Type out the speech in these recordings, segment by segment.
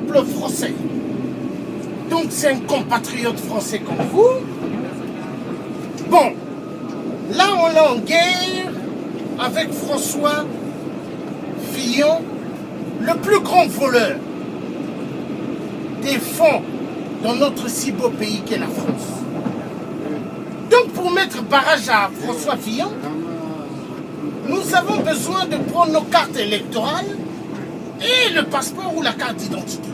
peuple français. Donc c'est un compatriote français comme vous. Bon, là on est en guerre avec François Fillon, le plus grand voleur des fonds dans notre si beau pays qu'est la France. Donc pour mettre barrage à François Fillon, nous avons besoin de prendre nos cartes électorales et le passeport ou la carte d'identité.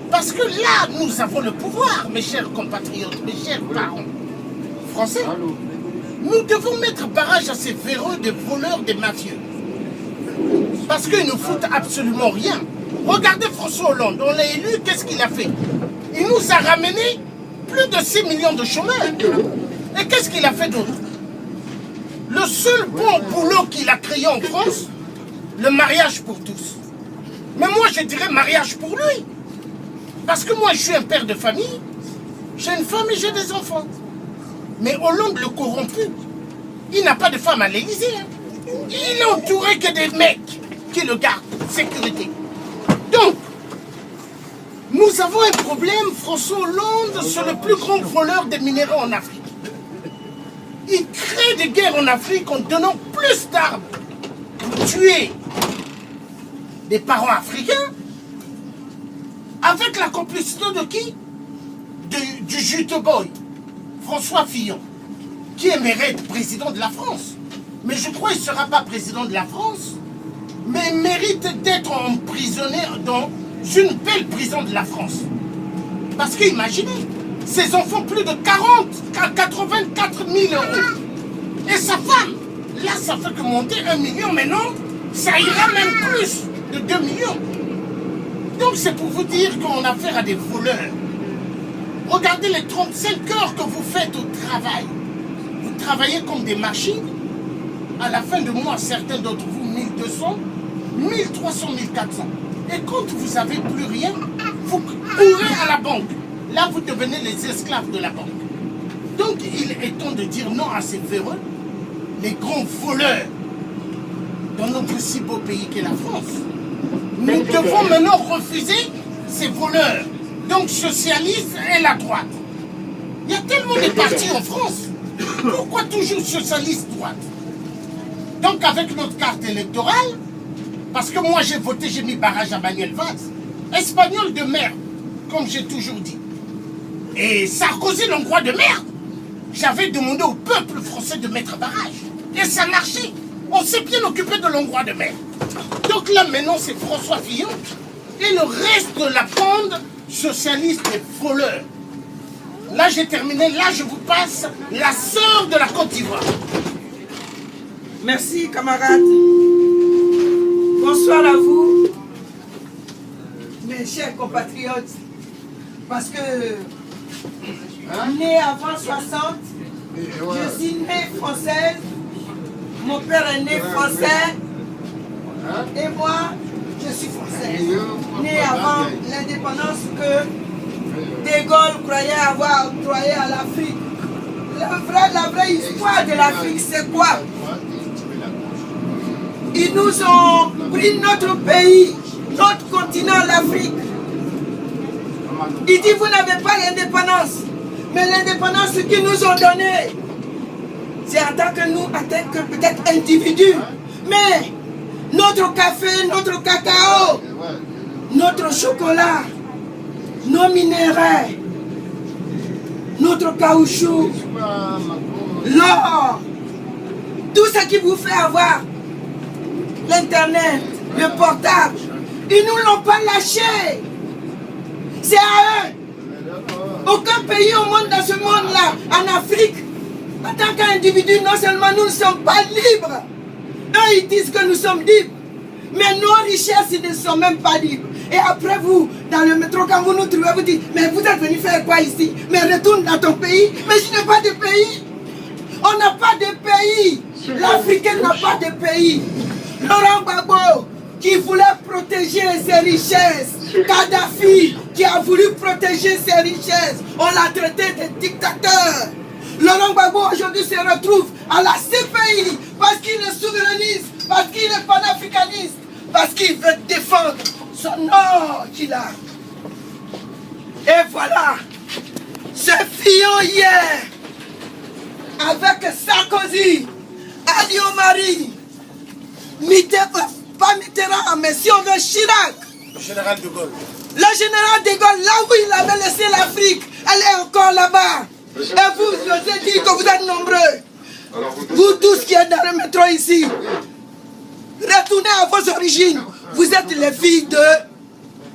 Parce que là, nous avons le pouvoir, mes chers compatriotes, mes chers parents français. Nous devons mettre barrage à ces véreux des voleurs, des mafieux. Parce qu'ils ne foutent absolument rien. Regardez François Hollande, on l'a élu, qu'est-ce qu'il a fait? Il nous a ramené plus de 6 millions de chômeurs. Et qu'est-ce qu'il a fait d'autre? Le seul bon boulot qu'il a créé en France, le mariage pour tous. Mais moi, je dirais mariage pour lui. Parce que moi, je suis un père de famille, j'ai une femme et j'ai des enfants. Mais Hollande, le corrompu, il n'a pas de femme à l'Élysée. Hein. Il est entouré que des mecs qui le gardent, sécurité. Donc, nous avons un problème, François Hollande, c'est le plus grand voleur des minéraux en Afrique. Il crée des guerres en Afrique en donnant plus d'armes pour tuer des parents africains avec la complicité de qui? Du jute boy, François Fillon, qui aimerait être président de la France. Mais je crois qu'il ne sera pas président de la France, mais il mérite d'être emprisonné dans une belle prison de la France. Parce qu'imaginez, ses enfants plus de 40 à 84 000 euros. Et sa femme, là ça fait que monter 1 million, mais non, ça ira même plus de 2 millions. Donc c'est pour vous dire qu'on a affaire à des voleurs. Regardez les 35 heures que vous faites au travail. Vous travaillez comme des machines. À la fin de mois, certains d'entre vous, 1200, 1300, 1400. Et quand vous n'avez plus rien, vous courez à la banque. Là, vous devenez les esclaves de la banque. Donc, il est temps de dire non à ces véreux, les grands voleurs dans notre si beau pays qu'est la France. Nous devons maintenant refuser ces voleurs. Donc, socialistes et la droite. Il y a tellement de partis en France. Pourquoi toujours socialiste droite? Donc, avec notre carte électorale, parce que moi j'ai voté, j'ai mis barrage à Manuel Valls, espagnol de merde, comme j'ai toujours dit. Et Sarkozy, l'Hongrois de merde, j'avais demandé au peuple français de mettre barrage. Et ça marchait. On s'est bien occupé de l'Hongrois de merde. Donc là maintenant c'est François Fillon et le reste de la bande socialiste et voleur. Là j'ai terminé, là je vous passe la sœur de la Côte d'Ivoire. Merci camarades. Bonsoir à vous, mes chers compatriotes. Parce que né avant 60, je suis née française, mon père est né français et moi je suis française. Né avant l'indépendance que De Gaulle croyait avoir octroyé à l'Afrique. La vraie histoire de l'Afrique, c'est quoi? Ils nous ont pris notre pays, notre continent, l'Afrique. Ils disent vous n'avez pas l'indépendance. Mais l'indépendance qu'ils nous ont donnée, c'est en tant que nous, en tant que peut-être individus. Mais notre café, notre cacao, notre chocolat, nos minéraux, notre caoutchouc, l'or, tout ce qui vous fait avoir l'internet, le portable, ils ne nous l'ont pas lâché. C'est à eux. Aucun pays au monde, dans ce monde-là, en Afrique, en tant qu'individu, non seulement nous ne sommes pas libres. Eux, ils disent que nous sommes libres. Mais nos richesses, ils ne sont même pas libres. Et après vous, dans le métro, quand vous nous trouvez, vous dites, mais vous êtes venu faire quoi ici? Mais retourne dans ton pays. Mais je n'ai pas de pays. On n'a pas de pays. L'Africain n'a pas de pays. Laurent Gbagbo, qui voulait protéger ses richesses. Kadhafi, qui a voulu protéger ses richesses. On l'a traité de dictateur. Laurent Gbagbo aujourd'hui se retrouve à la CPI parce qu'il est souverainiste, parce qu'il est panafricaniste, parce qu'il veut défendre son or qu'il a. Et voilà, ce Fillon hier, avec Sarkozy, Alliot-Marie, pas Mitterrand, mais si on veut Chirac, Le général de Gaulle. le général de Gaulle, là où il avait laissé l'Afrique, elle est encore là-bas. Et vous, je vous ai dit que vous êtes nombreux. Vous tous qui êtes dans le métro ici, retournez à vos origines. Vous êtes les filles de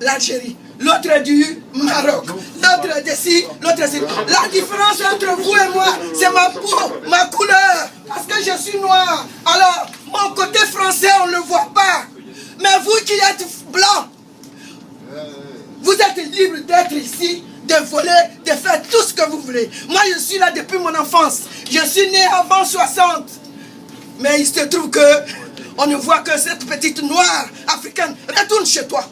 l'Algérie. L'autre est du Maroc. L'autre est d'ici, l'autre est d'ici. La différence entre vous et moi, c'est ma peau, ma couleur. Parce que je suis noir. Alors, mon côté français, on ne le voit pas. Mais vous qui êtes blanc, vous êtes libre d'être ici, de voler, de faire tout ce que vous voulez. Moi, je suis là depuis mon enfance. Je suis né avant 60. Mais il se trouve que on ne voit que cette petite noire africaine. Retourne chez toi.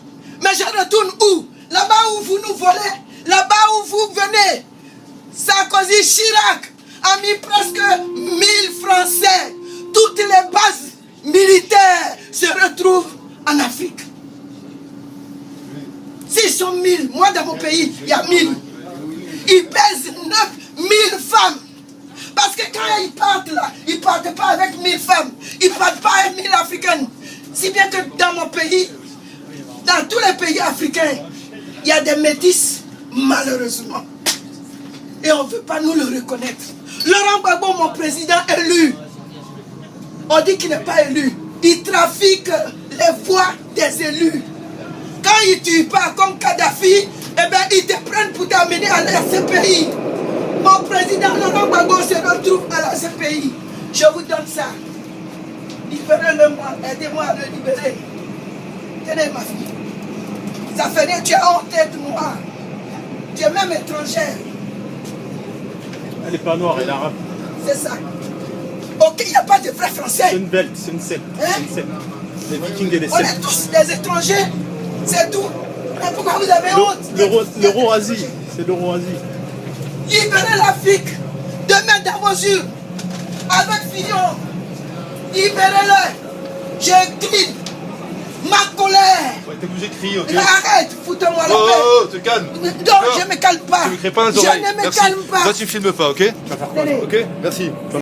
Mais je retourne où? Là-bas où vous nous volez, là-bas où vous venez. Sarkozy, Chirac a mis presque 1000 Français. Toutes les bases militaires se retrouvent en Afrique. S'ils sont 1000, moi dans mon pays, il y a 1000. Ils pèsent 9000 femmes. Parce que quand ils partent là, ils ne partent pas avec 1000 femmes. Ils ne partent pas avec 1000 Africaines. Si bien que dans mon pays, dans tous les pays africains, il y a des métis, malheureusement. Et on ne veut pas nous le reconnaître. Laurent Gbagbo, mon président élu, on dit qu'il n'est pas élu. Il trafique les voix des élus. Quand ils ne tuent pas comme Kadhafi, eh bien, ils te prennent pour t'amener à la CPI. Mon président Laurent Gbagbo se retrouve à la CPI. Je vous donne ça. Libérez-le moi, aidez-moi à le libérer. Tenez ma fille. Ça fait rien, tu es en tête noire. Tu es même étrangère. Elle n'est pas noire, elle est arabe. C'est ça. Ok, il n'y a pas de vrais Français. C'est une belle, c'est une secte. C'est une secte. Les Vikings et les On sectes. est tous des étrangers. C'est tout. Mais pourquoi vous avez honte? L'Euro-Asie, c'est l'Euro-Asie. Libérez l'Afrique. Demain dans vos yeux. Avec Fillon. Libérez-le. Je crie ma colère. Ouais, t'es obligé de crier, ok? Mais arrête, foutez-moi la paix. Oh, te calme. Non, je ne me calme pas. Tu me crées pas dans les Je oreilles. ne me Merci. calme pas. Toi, tu filmes pas, ok? Tenez. Ok? Merci.